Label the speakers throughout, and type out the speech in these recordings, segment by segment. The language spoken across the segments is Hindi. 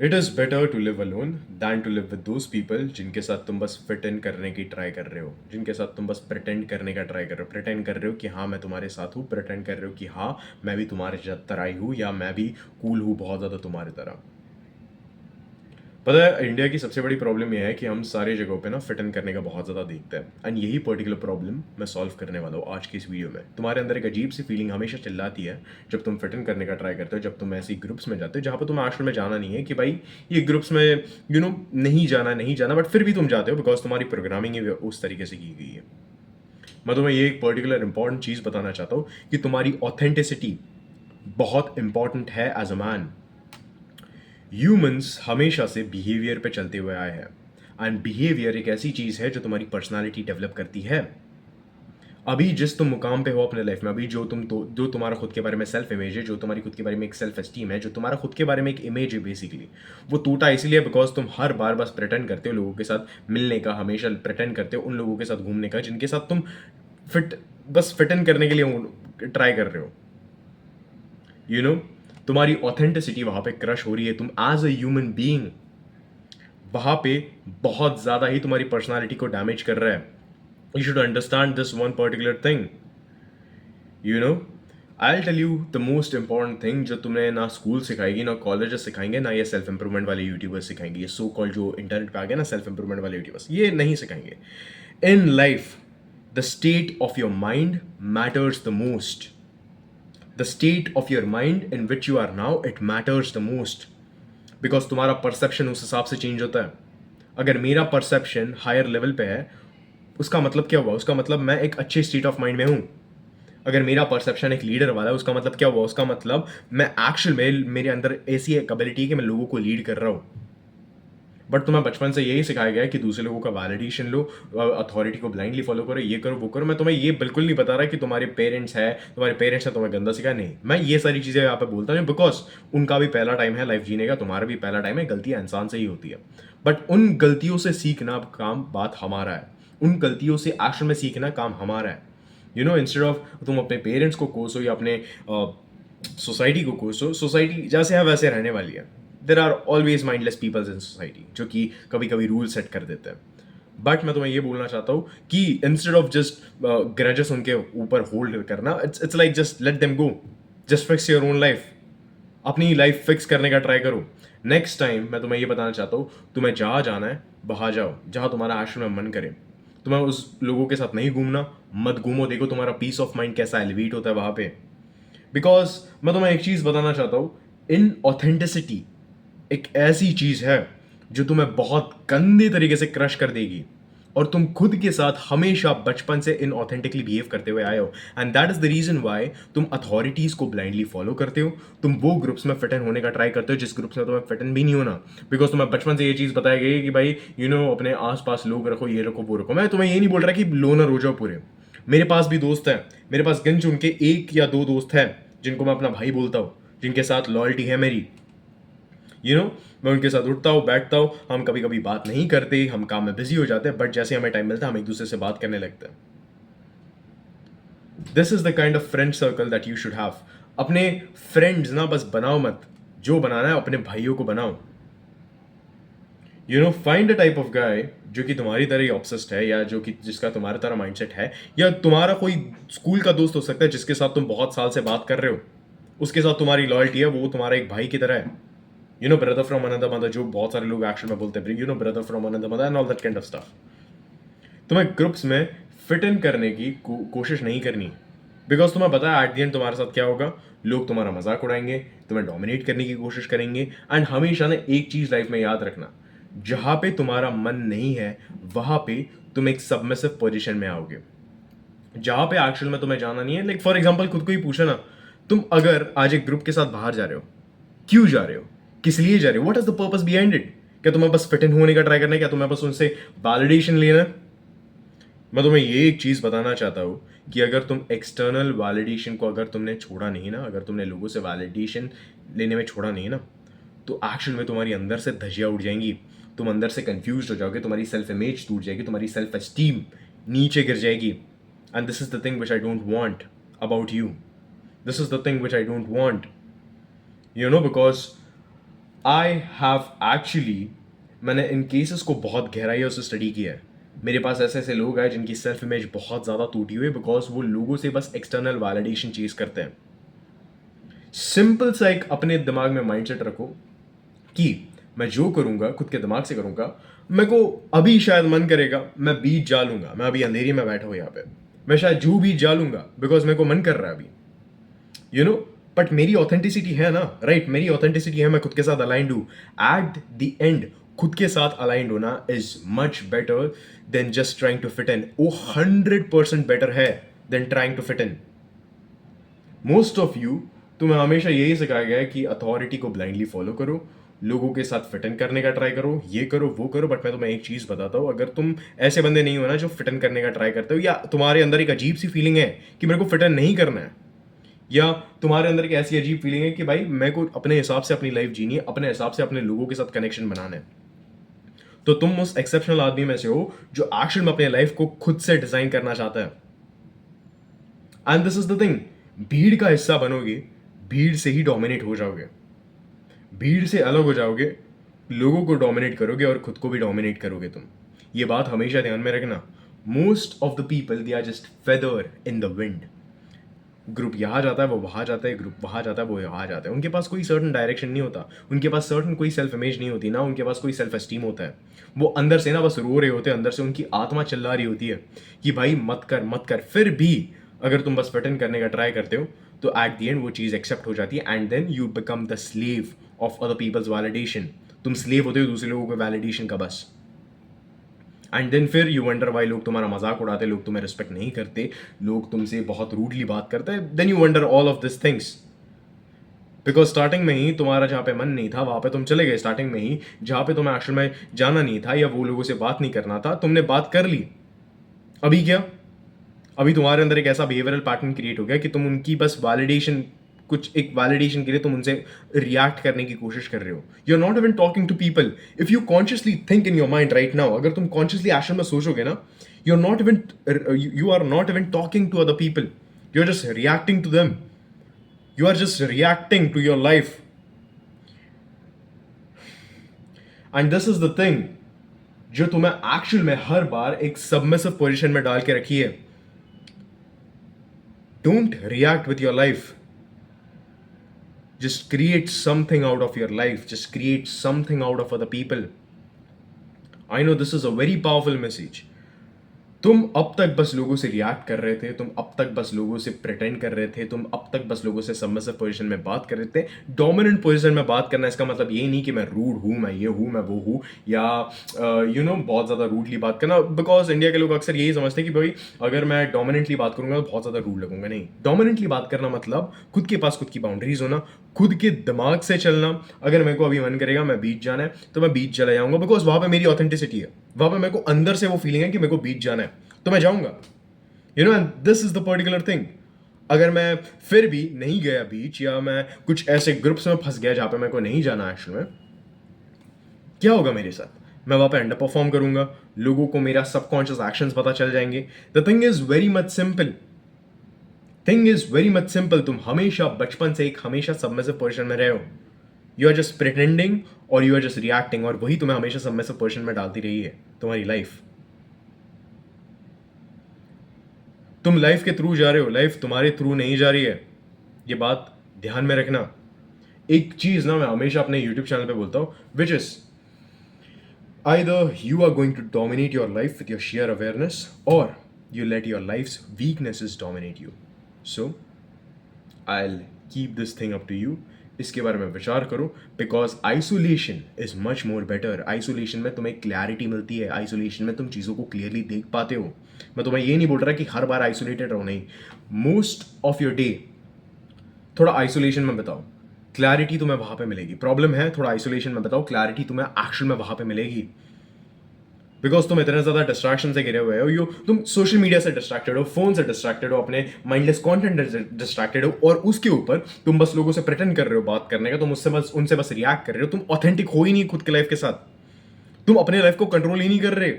Speaker 1: It is better to live alone than to live with those people जिनके साथ तुम बस फिट इन करने की ट्राई कर रहे हो, जिनके साथ तुम बस प्रिटेंड करने का ट्राई कर रहे हो, प्रिटेंड कर रहे हो कि हाँ मैं तुम्हारे साथ हूँ, प्रिटेंड कर रहे हो कि हाँ मैं भी तुम्हारे तरह ही हूँ या मैं भी कूल हूँ बहुत ज़्यादा तुम्हारी तरह। पता है इंडिया की सबसे बड़ी प्रॉब्लम यह है कि हम सारी जगहों पे ना फिट इन करने का बहुत ज़्यादा देखते हैं, एंड यही पर्टिकुलर प्रॉब्लम मैं सॉल्व करने वाला हूँ आज की इस वीडियो में। तुम्हारे अंदर एक अजीब सी फीलिंग हमेशा चिल्लाती है जब तुम फिट इन करने का ट्राई करते हो, जब तुम ऐसी ग्रुप्स में जाते हो जहाँ पर तुम्हें एक्चुअल में जाना नहीं है कि भाई ये ग्रुप्स में नहीं जाना नहीं जाना, बट फिर भी तुम जाते हो बिकॉज तुम्हारी प्रोग्रामिंग ही उस तरीके से की गई है। मैं तुम्हें ये एक पर्टिकुलर इंपॉर्टेंट चीज़ बताना चाहता हूँ कि तुम्हारी ऑथेंटिसिटी बहुत इंपॉर्टेंट है एज अ मैन। ह्यूमंस हमेशा से बिहेवियर पे चलते हुए आए हैं, एंड बिहेवियर एक ऐसी चीज़ है जो तुम्हारी पर्सनालिटी डेवलप करती है। अभी जिस तुम मुकाम पे हो अपने लाइफ में, अभी जो तुम्हारा खुद के बारे में सेल्फ इमेज है, जो तुम्हारी खुद के बारे में एक सेल्फ एस्टीम है, जो तुम्हारा खुद के बारे में एक इमेज है बेसिकली, वो टूटा इसलिए बिकॉज तुम हर बार बस प्रिटेंड करते हो लोगों के साथ मिलने का, हमेशा प्रिटेंड करते हो उन लोगों के साथ घूमने का जिनके साथ तुम फिट बस फिट इन करने के लिए ट्राई कर रहे हो। यू नो तुम्हारी ऑथेंटिसिटी वहां पे क्रश हो रही है। तुम एज अ ह्यूमन बीइंग वहां पे बहुत ज्यादा ही तुम्हारी पर्सनालिटी को डैमेज कर रहा है। You should understand this one particular thing. You know I tell you the most important thing जो तुम्हें ना स्कूल सिखाएगी, ना कॉलेजेस सिखाएंगे, ना ये सेल्फ इंप्रूवमेंट वाले यूट्यूबर्स सिखाएंगे, ये सो कॉल्ड जो इंटरनेट पे आ गए ना सेल्फ इंप्रूवमेंट वाले यूट्यूबर्स, ये नहीं सिखाएंगे। In life the state of your mind matters the most. The state of your mind in which you are now it matters the most, because तुम्हारा परसेप्शन उस हिसाब से चेंज होता है। अगर मेरा परसेप्शन हायर लेवल पे है उसका मतलब क्या हुआ, उसका मतलब मैं एक अच्छे स्टेट ऑफ माइंड में हूं। अगर मेरा परसेप्शन एक लीडर वाला है उसका मतलब क्या हुआ, उसका मतलब मैं एक्चुअल में मेरे अंदर ऐसी एक एबिलिटी है कि मैं लोगों को लीड कर रहा हूं। बट तुम्हें बचपन से यही सिखाया गया है कि दूसरे लोगों का वैलिडेशन लो, अथॉरिटी को ब्लाइंडली फॉलो करो, ये करो वो करो। मैं तुम्हें ये बिल्कुल नहीं बता रहा कि तुम्हारे पेरेंट्स ने तुम्हें गंदा सिखाया, नहीं, मैं ये सारी चीज़ें यहाँ पे बोलता हूँ बिकॉज उनका भी पहला टाइम है लाइफ जीने का, तुम्हारा भी पहला टाइम है, गलतियाँ इंसान से ही होती है। बट उन गलतियों से सीखना काम बात हमारा है, उन गलतियों से एक्शन में सीखना काम हमारा है। इंस्टेड ऑफ तुम अपने पेरेंट्स को कोसो या अपने सोसाइटी को कोसो, सोसाइटी जैसे है वैसे रहने वाली है। There are always mindless peoples in society जो कि कभी कभी रूल सेट कर देते हैं। बट मैं तुम्हें ये बोलना चाहता हूँ कि इंस्टेड ऑफ जस्ट ग्रजेस उनके ऊपर होल्ड करना, it's like just let them go, just fix your own life. अपनी लाइफ फिक्स करने का ट्राई करो। नेक्स्ट टाइम मैं तुम्हें ये बताना चाहता हूँ, तुम्हें जहाँ जाना है वहाँ जाओ जहाँ तुम्हारा आश्रम में मन करे। तुम्हें उस लोगों के साथ नहीं घूमना, मत घूमो, देखो तुम्हारा पीस ऑफ माइंड कैसा एलिवेट होता है वहाँ पे। बिकॉज मैं तुम्हें एक चीज़ बताना चाहता हूँ, इन ऑथेंटिसिटी एक ऐसी चीज़ है जो तुम्हें बहुत गंदे तरीके से क्रश कर देगी, और तुम खुद के साथ हमेशा बचपन से इन ऑथेंटिकली बिहेव करते हुए आए हो, and that is the reason why तुम अथॉरिटीज को ब्लाइंडली फॉलो करते हो। तुम वो ग्रुप्स में फिट इन होने का ट्राई करते हो जिस ग्रुप्स में तुम्हें फिट इन भी नहीं होना, बिकॉज तुम्हें बचपन से ये चीज़ बताई गई है कि भाई अपने आसपास लोग रखो, ये रखो वो रखो। मैं तुम्हें ये नहीं बोल रहा कि लोनर हो जाओ पूरे। मेरे पास भी दोस्त हैं, मेरे पास गिन चुन के एक या दो दोस्त हैं जिनको मैं अपना भाई बोलता हूँ, जिनके साथ लॉयल्टी है मेरी। मैं उनके साथ उठता हूँ बैठता हूँ, हम कभी कभी बात नहीं करते, हम काम में बिजी हो जाते हैं, बट जैसे हमें टाइम मिलता है हम एक दूसरे से बात करने लगते हैं। This is the kind of friend circle that you should have. अपने फ्रेंड्स ना बस बनाओ मत, जो बनाना है अपने भाइयों को बनाओ। Find a type of guy जो कि तुम्हारी तरह ही ऑब्सेस्ड है, या जो कि जिसका तुम्हारी तरह माइंडसेट है, या तुम्हारा कोई स्कूल का दोस्त हो सकता है जिसके साथ तुम बहुत साल से बात कर रहे हो, उसके साथ तुम्हारी लॉयल्टी है, वो तुम्हारा एक भाई की तरह है। ब्रदर फ्रॉम अनदर मदर, जो बहुत सारे लोग एक्शन में बोलते हैं, brother from another mother and all that kind of stuff. तुम्हें ग्रुप्स में फिट इन करने की कोशिश नहीं करनी, बिकॉज तुम्हें पता है एट द एंड तुम्हारे साथ क्या होगा। लोग तुम्हारा मजाक उड़ाएंगे, तुम्हें डोमिनेट करने की कोशिश करेंगे, एंड हमेशा ने एक चीज लाइफ में याद रखना, जहां पे तुम्हारा मन नहीं है वहां पे तुम एक सबमिसिव पोजीशन में आओगे। जहां पे एक्चुअल में तुम्हें जाना नहीं है, लाइक फॉर एग्जाम्पल खुद को ही पूछो ना, तुम अगर आज एक ग्रुप के साथ बाहर जा रहे हो, क्यों जा रहे हो, किस लिए जा रहे हो, what is the purpose behind it? क्या तुम्हें बस फिट इन होने का ट्राई करना है? क्या तुम्हें बस उनसे वैलिडेशन लेना है? मैं तुम्हें ये एक चीज बताना चाहता हूँ कि अगर तुम एक्सटर्नल वैलिडेशन को अगर तुमने छोड़ा नहीं ना, अगर तुमने लोगों से वैलिडेशन लेने में छोड़ा नहीं ना, तो एक्शन में तुम्हारी अंदर से धज्जियां उड़ जाएंगी, तुम अंदर से कंफ्यूज हो जाओगे, तुम्हारी सेल्फ इमेज टूट जाएगी, तुम्हारी सेल्फ एस्टीम नीचे गिर जाएगी। And this is the thing which I don't want about you. This is the thing which I don't want, because I have actually, मैंने इन केसेस को बहुत गहराइयों से स्टडी किया है। मेरे पास ऐसे ऐसे लोग हैं जिनकी सेल्फ इमेज बहुत ज़्यादा टूटी हुई है बिकॉज वो लोगों से बस एक्सटर्नल वैलिडेशन चेज करते हैं। सिंपल सा एक अपने दिमाग में माइंडसेट रखो कि मैं जो करूंगा खुद के दिमाग से करूंगा। मेरे को अभी शायद मन करेगा मैं बीज जालूंगा, मैं अभी अंधेरी में बैठा हूं यहाँ पे, मैं शायद जू बीज जालूंगा बिकॉज मेरे को मन कर रहा है अभी, यू नो। बट मेरी ऑथेंटिसिटी है ना, राइट, मेरी ऑथेंटिसिटी है, मैं खुद के साथ अलाइंड हूं। एट द एंड खुद के साथ अलाइंड होना is much better than just trying to fit in. वो 100% बेटर है than trying to fit in. Most of you, तुम्हें हमेशा यही सिखाया गया है कि अथॉरिटी को ब्लाइंडली फॉलो करो, लोगों के साथ फिट इन करने का ट्राई करो, ये करो वो करो। बट मैं तुम्हें एक चीज बताता हूँ, अगर तुम ऐसे बंदे नहीं हो ना जो फिट इन करने का ट्राई करते हो, या तुम्हारे अंदर एक अजीब सी फीलिंग है कि मेरे को फिट इन नहीं करना है, या तुम्हारे अंदर एक ऐसी अजीब फीलिंग है कि भाई मेरे को अपने हिसाब से अपनी लाइफ जीनी है, अपने हिसाब से अपने लोगों के साथ कनेक्शन बनाना है, तो तुम उस एक्सेप्शनल आदमी में से हो जो एक्चुअल में अपने लाइफ को खुद से डिजाइन करना चाहता है। And this is the thing, भीड़ का हिस्सा बनोगे, भीड़ से ही डोमिनेट हो जाओगे, भीड़ से अलग हो जाओगे, लोगों को डोमिनेट करोगे और खुद को भी डोमिनेट करोगे तुम। ये बात हमेशा ध्यान में रखना। Most of the people they are just feather in the wind. Group यहाँ जाता है वो वहाँ जाता है, ग्रुप वहाँ जाता है वो यहाँ जाता है। उनके पास कोई सर्टन डायरेक्शन नहीं होता, उनके पास सर्टन कोई सेल्फ इमेज नहीं होती, ना उनके पास कोई सेल्फ एस्टीम होता है। वो अंदर से ना बस रो रहे होते हैं, अंदर से उनकी आत्मा चिल्ला रही होती है कि भाई मत कर मत कर। फिर भी अगर तुम बस फिट इन करने का ट्राई करते हो तो एट द एंड वो चीज़ एक्सेप्ट हो जाती है and then you become the slave of other people's validation. तुम स्लेव होते हो दूसरे लोगों के वैलिडेशन का बस। एंड देन फिर यू वंडर वाई लोग तुम्हारा मजाक उड़ाते, लोग तुम्हें रिस्पेक्ट नहीं करते, लोग तुमसे बहुत रूडली बात करते हैं। Then you wonder all of this things because starting में ही तुम्हारा जहाँ पे मन नहीं था वहाँ पे तुम चले गए। स्टार्टिंग में ही जहाँ पे तुम्हें एक्चुअल में जाना नहीं था या वो लोगों से बात नहीं करना था, तुमने बात कर ली। अभी क्या, अभी तुम्हारे अंदर एक ऐसा बिहेवियरल पैटर्न क्रिएट हो गया कि तुम उनकी बस वैलिडेशन, कुछ एक वैलिडेशन के लिए तुम उनसे रिएक्ट करने की कोशिश कर रहे हो। You are not even talking to people. If you consciously think in your mind right now, अगर तुम कॉन्शियसली एक्शन में सोचोगे ना, you are not even you are not even talking to other people, you are just reacting to them, you are just reacting to your life. And this is the thing जो तुम्हें एक्चुअल में हर बार एक सबमिसिव पोजिशन में डाल के रखी है। Don't react with your life, just create something out of your life, just create something out of other people. I know this is a very powerful message. तुम अब तक बस लोगों से रिएक्ट कर रहे थे, तुम अब तक बस लोगों से प्रिटेंड कर रहे थे, तुम अब तक बस लोगों से सबमिसिव पोजीशन में बात कर रहे थे। डोमिनेंट पोजीशन में बात करना इसका मतलब ये नहीं कि मैं रूड हूँ, मैं ये हूँ, मैं वो हूँ, या यू नो बहुत ज़्यादा रूडली बात करना। बिकॉज इंडिया के लोग अक्सर यही समझते हैं कि भाई अगर मैं डोमिनेंटली बात करूंगा तो बहुत ज़्यादा रूड लगूंगा। नहीं, डोमिनेंटली बात करना मतलब खुद के पास खुद की बाउंड्रीज होना, खुद के दिमाग से चलना। अगर मेरे को अभी मन करेगा मैं बीच जाना है तो मैं बीच चला जाऊंगा बिकॉज वहाँ पे मेरी ऑथेंटिसिटी है, वहाँ पे मेरे को अंदर से वो फीलिंग है कि मेरे को बीच जाना है तो मैं जाऊंगा, you know. And this is the particular thing. अगर मैं फिर भी नहीं गया बीच, या मैं कुछ ऐसे ग्रुप्स में फंस गया जहां पे मेरे को नहीं जाना एक्चुअल में, क्या होगा मेरे साथ? मैं वहां पे अंडर परफॉर्म करूंगा, लोगों को मेरा सबकॉन्शियस एक्शंस पता चल जाएंगे। The thing is very much simple, thing is very much simple. तुम हमेशा बचपन से एक हमेशा सबमिसिव पोजीशन में रहे हो। यू आर जस्ट प्रिटेंडिंग और यू आर जस्ट रिएक्टिंग, और वही तुम्हें हमेशा सबमिसिव पोजीशन में डालती रही है तुम्हारी लाइफ। तुम लाइफ के थ्रू जा रहे हो, लाइफ तुम्हारे थ्रू नहीं जा रही है, ये बात ध्यान में रखना। एक चीज ना मैं हमेशा अपने यूट्यूब चैनल पे बोलता हूँ, which is either you are going to dominate your life with your sheer awareness, और you let your life's weaknesses dominate you. So I'll keep this thing up to you. इसके बारे में विचार करो, because isolation is much more better. Isolation में तुम्हें क्लैरिटी मिलती है, आइसोलेशन में तुम चीज़ों को क्लियरली देख पाते हो। मैं तुम्हें ये नहीं बोल रहा कि हर बार आइसोलेटेड रहो, नहीं। मोस्ट ऑफ योर डे थोड़ा आइसोलेशन में बताओ, क्लैरिटी तुम्हें वहां पे मिलेगी। प्रॉब्लम है थोड़ा आइसोलेशन में बताओ, क्लैरिटी तुम्हें एक्शन में वहां पे मिलेगी। बिकॉज तुम इतने ज्यादा डिस्ट्रैक्शन से घिरे हुए हो, तुम सोशल मीडिया से डिस्ट्रैक्टेड हो, फोन से डिस्ट्रैक्टेड हो, अपने माइंडलेस कंटेंट से डिस्ट्रैक्टेड हो, और उसके ऊपर तुम बस लोगों से प्रिटेंड कर रहे हो बात करने का, तुम उनसे बस रिएक्ट कर रहे हो। तुम ऑथेंटिक हो ही नहीं खुद के लाइफ के साथ, तुम अपने लाइफ को कंट्रोल ही नहीं कर रहे।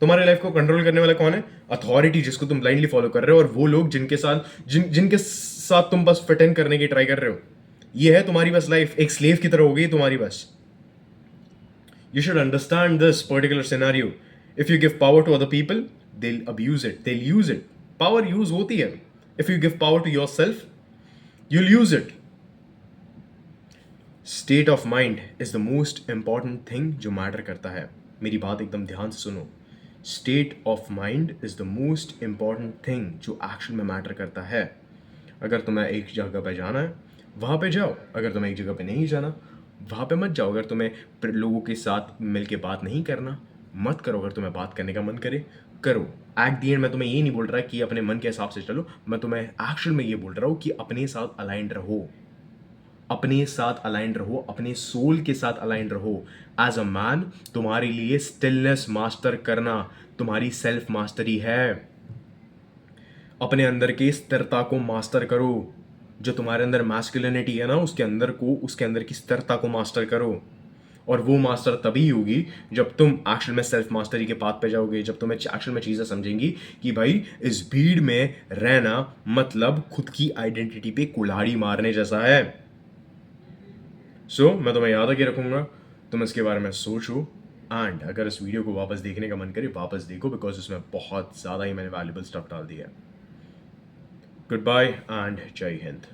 Speaker 1: तुम्हारे लाइफ को कंट्रोल करने वाला कौन है? अथॉरिटी, जिसको तुम ब्लाइंडली फॉलो कर रहे हो, और वो लोग जिनके साथ तुम बस प्रिटेंड करने की ट्राई कर रहे हो। ये है तुम्हारी बस लाइफ, एक स्लेव की तरह हो गई तुम्हारी बस। You should understand this particular scenario. If you give power to other people, they'll abuse it, they'll use it. Power use होती है. If you give power to yourself, you'll use it. State of mind is the most important thing जो मैटर करता है. मेरी बात एकदम ध्यान से सुनो. State of mind is the most important thing जो एक्शन में मैटर करता है. अगर तुम्हें एक जगह पे जाना है वहाँ पे जाओ. अगर तुम्हें एक जगह पे नहीं जाना वहाँ पे मत जाओ. अगर तुम्हें लोगों के साथ मिल के बात नहीं करना मत करो. अगर तुम्हें बात करने का मन करे करो. एट दी एंड मैं तुम्हें ये नहीं बोल रहा कि अपने मन के हिसाब से चलो. मैं तुम्हें एक्शन में ये बोल रहा हूँ कि अपने साथ अलाइंड रहो. अपने साथ अलाइंड रहो. अपने सोल के साथ अलाइंड रहो. एज अ मैन तुम्हारे लिए स्टिलनेस मास्टर करना तुम्हारी सेल्फ मास्टरी है. अपने अंदर की स्थिरता को मास्टर करो. जो तुम्हारे अंदर मैस्कुलिनिटी है ना उसके अंदर की स्थिरता को मास्टर करो. और वो मास्टर तभी होगी जब तुम एक्शन में सेल्फ मास्टरी के पाथ पे जाओगे. जब तुम्हें एक्शन में चीज़ें समझेंगी कि भाई इस भीड़ में रहना मतलब खुद की आइडेंटिटी पे कुल्हाड़ी मारने जैसा है. मैं तुम्हें याद रखे रखूंगा. तुम इसके बारे में सोचो. एंड अगर इस वीडियो को वापस देखने का मन करे वापस देखो बिकॉज इसमें बहुत ज़्यादा ही मैंने वैल्यूबल स्टफ डाल दिया है. गुड बाय एंड जय हिंद.